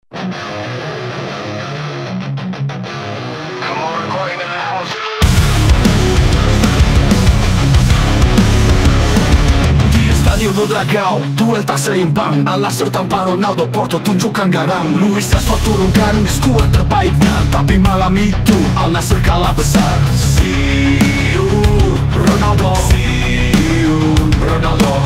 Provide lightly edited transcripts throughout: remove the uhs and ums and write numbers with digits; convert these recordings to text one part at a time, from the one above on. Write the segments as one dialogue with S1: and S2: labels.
S1: Stadio do Dragão, duel tak seimbang. Al-Nassr tanpa Ronaldo, Porto tunjukkan garang. Luis Castro turunkan skuad terbaiknya, tapi malam itu Al-Nassr kalah besar. See you Ronaldo, see you Ronaldo.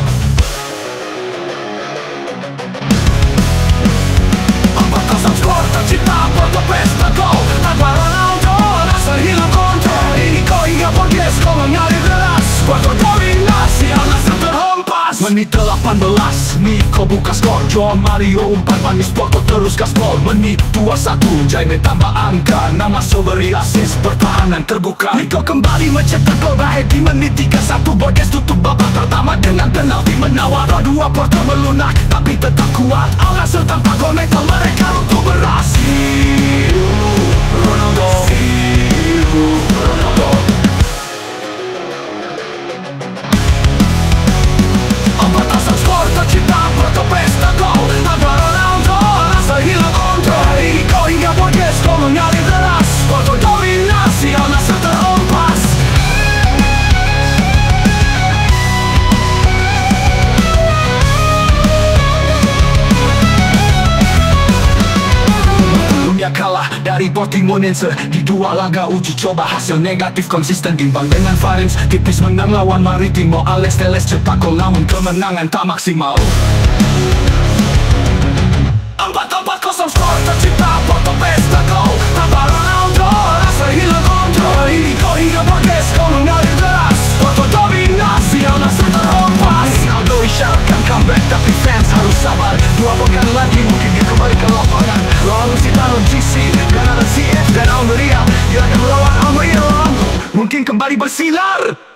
S1: 4-0 skor tercipta, Porto pesta gol. Tanpa Ronaldo, Al-Nassr hilang kontrol. Inigo hingga Borges gol mengalir deras. Porto dominasi, Al-Nassr terhempas. Menit 18, Nico buka skor. Joao Mario umpan manis, Porto terus gaspol. Menit 21, Jaime tambah angka. Namaso beri asis, pertahanan terbuka. Nico kembali mencetak gol baik di menit 31. Borges tutup babak pertama dengan penalti menawar. 2 Porto melunak, tapi tetap kuat. Al-Nassr tanpa gol mental mereka untuk berhasil. Ronaldo, Ronaldo. 4-0 skor tercipta, Porto pesta gol. Tanpa Ronaldo, Al-Nassr hilang kontrol. Inigo hingga Borges gol mengalir deras. Porto dominasi, Al-Nassr terhempas. Sebelumnya kalah dari Portimonense di 2 laga uji coba, hasil negatif konsisten. Imbang dengan Farense, tipis menang lawan Maritimo. Alex Telles cetak gol namun kemenangan tak maksimal. 4-0 skor tercipta, Porto pesta gol. Tanpa Ronaldo, Al-Nassr hilang kontrol. Inigo hingga Borges gol mengalir deras. Porto dominasi, Al-Nassr terhempas. Ronaldo isyaratkan comeback, tapi fans harus sabar. 2 pekan lagi mungkin dia kembali ke lapangan. Lawan Lusitano, GC, Granada CF dan Almeria. Dia akan melawan Almeria, mungkin kembali bersinar.